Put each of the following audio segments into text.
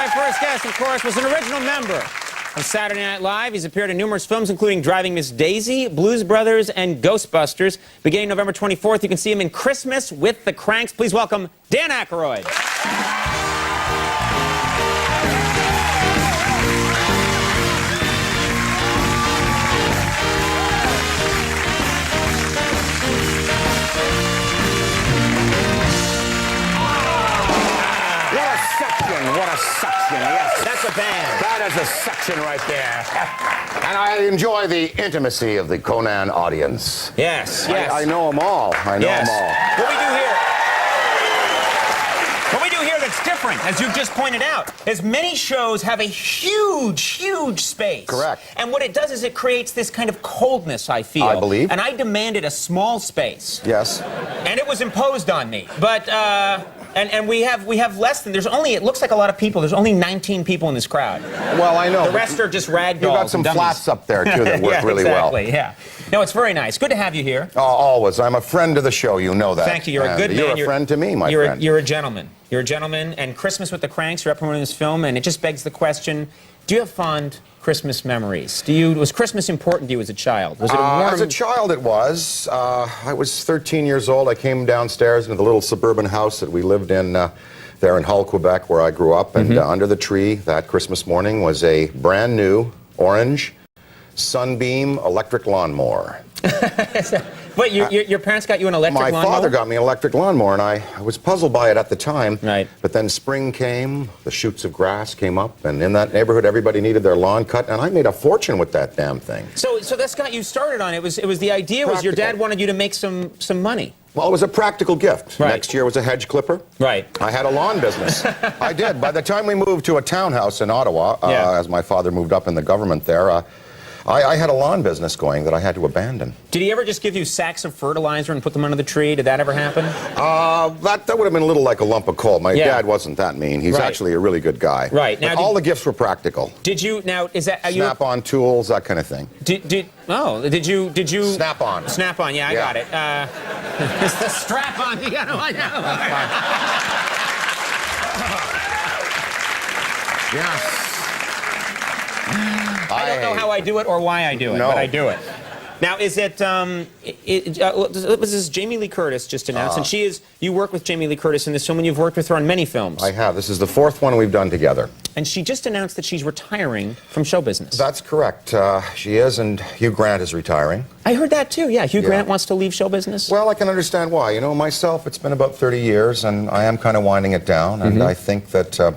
My first guest, of course, was an original member of Saturday Night Live. He's appeared in numerous films, including Driving Miss Daisy, Blues Brothers, and Ghostbusters. Beginning November 24th, you can see him in Christmas with the Cranks. Please welcome Dan Aykroyd. What a section, yes. That's a band. That is a section right there. And I enjoy the intimacy of the Conan audience. Yes, yes. I know them all. I know them all. What we do here that's different, as you've just pointed out, is many shows have a huge, huge space. Correct. And what it does is it creates this kind of coldness, I feel. I believe. And I demanded a small space. Yes. And it was imposed on me. But, and we have less than, it looks like a lot of people. There's only 19 people in this crowd. Well, I know. The rest are just rag dolls. You've got some flats up there, too, that work really well. Exactly, yeah. No, it's very nice. Good to have you here. Oh, always. I'm a friend of the show, you know that. Thank you. You're a good man. You're a friend to me, my friend. You're a gentleman. You're a gentleman, and Christmas with the Cranks, you're up promoting this film, and it just begs the question, do you have fond Christmas memories? Was Christmas important to you as a child? Was it a warm... As a child, it was. I was 13 years old. I came downstairs into the little suburban house that we lived in there in Hull, Quebec, where I grew up, and under the tree that Christmas morning was a brand new orange Sunbeam electric lawnmower. Wait, your parents got you an electric lawnmower? My father got me an electric lawnmower, and I was puzzled by it at the time. Right. But then spring came, the shoots of grass came up, and in that neighborhood, everybody needed their lawn cut, and I made a fortune with that damn thing. So that's got you started on it. It was the idea was your dad wanted you to make some money. Well, it was a practical gift. Right. Next year was a hedge clipper. Right. I had a lawn business. I did. By the time we moved to a townhouse in Ottawa, as my father moved up in the government there, I had a lawn business going that I had to abandon. Did he ever just give you sacks of fertilizer and put them under the tree? Did that ever happen? That would have been a little like a lump of coal. My dad wasn't that mean. He's actually a really good guy. Right. Now, all the gifts were practical. Did you, now, is that... Snap-on tools, that kind of thing. Did you... Snap-on. Snap-on, yeah, I got it. It's the strap-on. You got to... Yes. I don't know how I do it or why I do it, but I do it. Now, is it, this is Jamie Lee Curtis just announced, and you work with Jamie Lee Curtis in this film, and you've worked with her on many films. I have. This is the fourth one we've done together. And she just announced that she's retiring from show business. That's correct. She is, and Hugh Grant is retiring. I heard that, too, yeah. Hugh Grant wants to leave show business? Well, I can understand why. You know, myself, it's been about 30 years, and I am kind of winding it down, and I think that...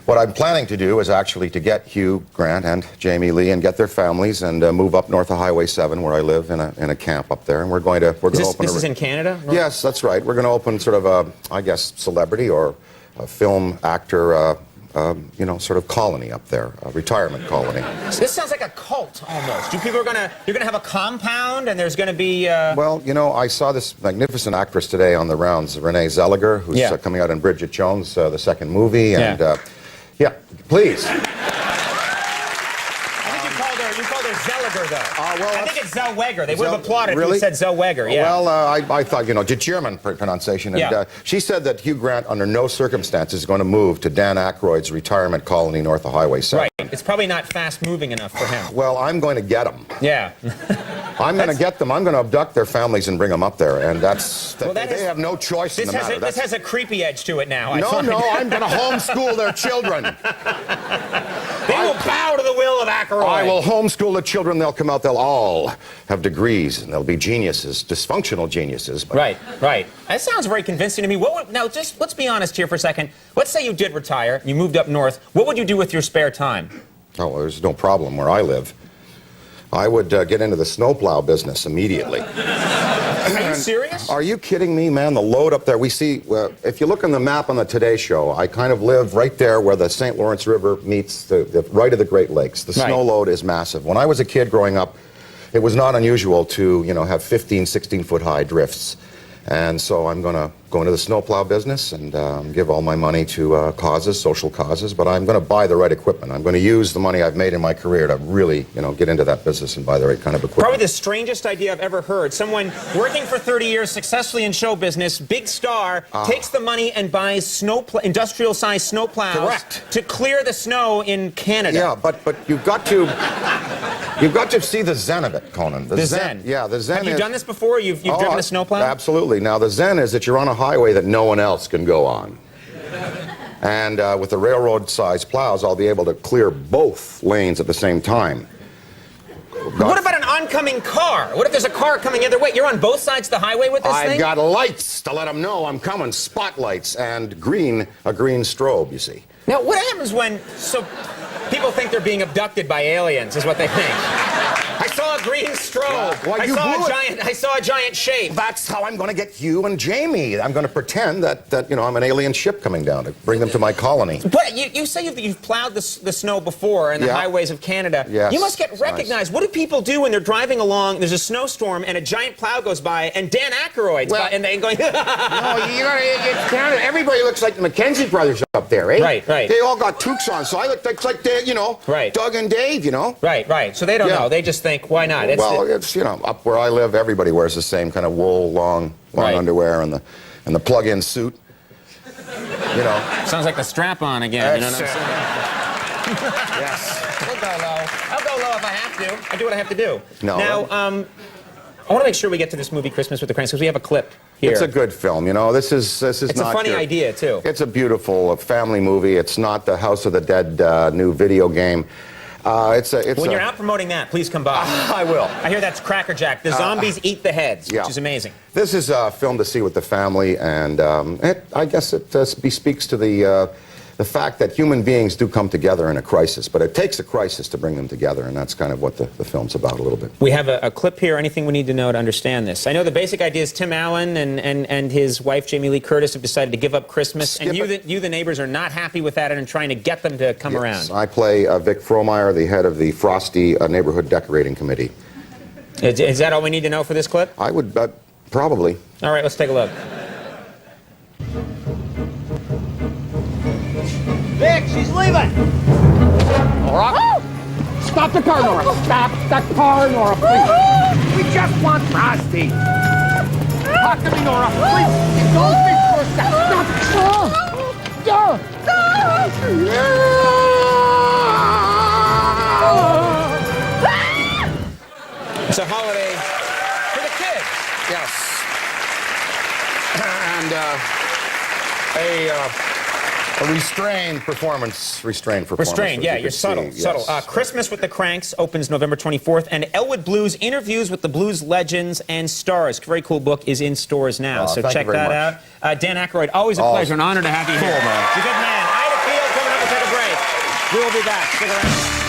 what I'm planning to do is actually to get Hugh Grant and Jamie Lee and get their families and move up north of Highway 7 where I live in a camp up there, and we're going to open. This is in Canada? Yes, that's right. We're going to open sort of a, I guess, celebrity or a film actor, you know, sort of colony up there, a retirement colony. So this sounds like a cult almost. You're going to have a compound, and there's going to be. Well, you know, I saw this magnificent actress today on the rounds, Renee Zellweger, who's coming out in Bridget Jones, the second movie, and. Yeah, please. I think you called her Zellweger, though. Well, I think it's Zellweger. They would have applauded if you said Zellweger, Well, I thought, you know, the German pronunciation. And, she said that Hugh Grant, under no circumstances, is going to move to Dan Aykroyd's retirement colony north of Highway 7. Right. It's probably not fast-moving enough for him. Well, I'm going to get them. Yeah. I'm going to get them. I'm going to abduct their families and bring them up there. And they have no choice in the matter. This has a creepy edge to it now. No, I'm going to homeschool their children. They will bow to the will of Aykroyd. I will homeschool the children. They'll come out. They'll all have degrees, and they'll be geniuses, dysfunctional geniuses. But... Right. That sounds very convincing to me. Now, just let's be honest here for a second. Let's say you did retire, you moved up north. What would you do with your spare time? Oh, well, there's no problem where I live. I would get into the snowplow business immediately. Are you serious? Are you kidding me, man? The load up there, we see, if you look on the map on the Today Show, I kind of live right there where the St. Lawrence River meets the right of the Great Lakes. The snow load is massive. When I was a kid growing up, it was not unusual to, you know, have 15, 16-foot high drifts. And so I'm going to go into the snowplow business and give all my money to causes, social causes, but I'm going to buy the right equipment. I'm going to use the money I've made in my career to really, get into that business and buy the right kind of equipment. Probably the strangest idea I've ever heard. Someone working for 30 years successfully in show business, big star, takes the money and buys industrial-sized snowplows. Correct. To clear the snow in Canada. Yeah, but you've got to see the zen of it, Conan. The zen. Yeah, the zen. Have you done this before? You've driven a snowplow? Absolutely. Now, the zen is that you're on a highway that no one else can go on. And with the railroad-sized plows, I'll be able to clear both lanes at the same time. What about an oncoming car? What if there's a car coming the other way? You're on both sides of the highway with this thing? I've got lights to let them know I'm coming, spotlights, and a green strobe, you see. Now, what happens when... So people think they're being abducted by aliens, is what they think. I saw a green strobe. Well, I saw a giant shape. That's how I'm going to get Hugh and Jamie. I'm going to pretend that I'm an alien ship coming down to bring them to my colony. But you say you've plowed the snow before in the highways of Canada. Yes. You must get recognized. Nice. What do people do when they're driving along, there's a snowstorm, and a giant plow goes by, and Dan Aykroyd's by, and they're going... No, it's Canada. Everybody looks like the Mackenzie brothers up there, eh? Right. They all got toques on, so I look like they, Doug and Dave, Right. So they don't know. They just think, why not? It's up where I live, everybody wears the same kind of wool, long underwear and the plug-in suit. Sounds like the strap-on again. You know what I'm saying? Yes. We'll go low. I'll go low if I have to. I do what I have to do. No. Now, I want to make sure we get to this movie, Christmas with the Cranks, because we have a clip here. It's a good film, This is It's not a funny idea, too. It's a beautiful family movie. It's not the House of the Dead new video game. When you're out promoting that, please come by. I will. I hear that's Cracker Jack. The zombies eat the heads, which is amazing. This is a film to see with the family, and I guess it bespeaks to the fact that human beings do come together in a crisis, but it takes a crisis to bring them together, and that's kind of what the film's about a little bit. We have a clip here. Anything we need to know to understand this? I know the basic idea is Tim Allen and his wife, Jamie Lee Curtis, have decided to give up Christmas, and you, the neighbors, are not happy with that and are trying to get them to come around. I play Vic Frohmeyer, the head of the Frosty Neighborhood Decorating Committee. Is that all we need to know for this clip? I would, probably. All right, let's take a look. Vic, she's leaving! Nora? Oh! Stop the car, Nora! Stop the car, Nora, please! We just want Frosty! Talk to me, Nora, please! Don't be forced to stop! It's a holiday for the kids. Yes. And a restrained performance. Restrained, yeah, you're subtle. Christmas with the Cranks opens November 24th, and Elwood Blues Interviews with the Blues Legends and Stars. Very cool book is in stores now, so check that out. Dan Aykroyd, always a pleasure, an honor to have you here. Cool, man. You're a good man. Ida Field coming up, we'll take a break. We will be back. Stick around.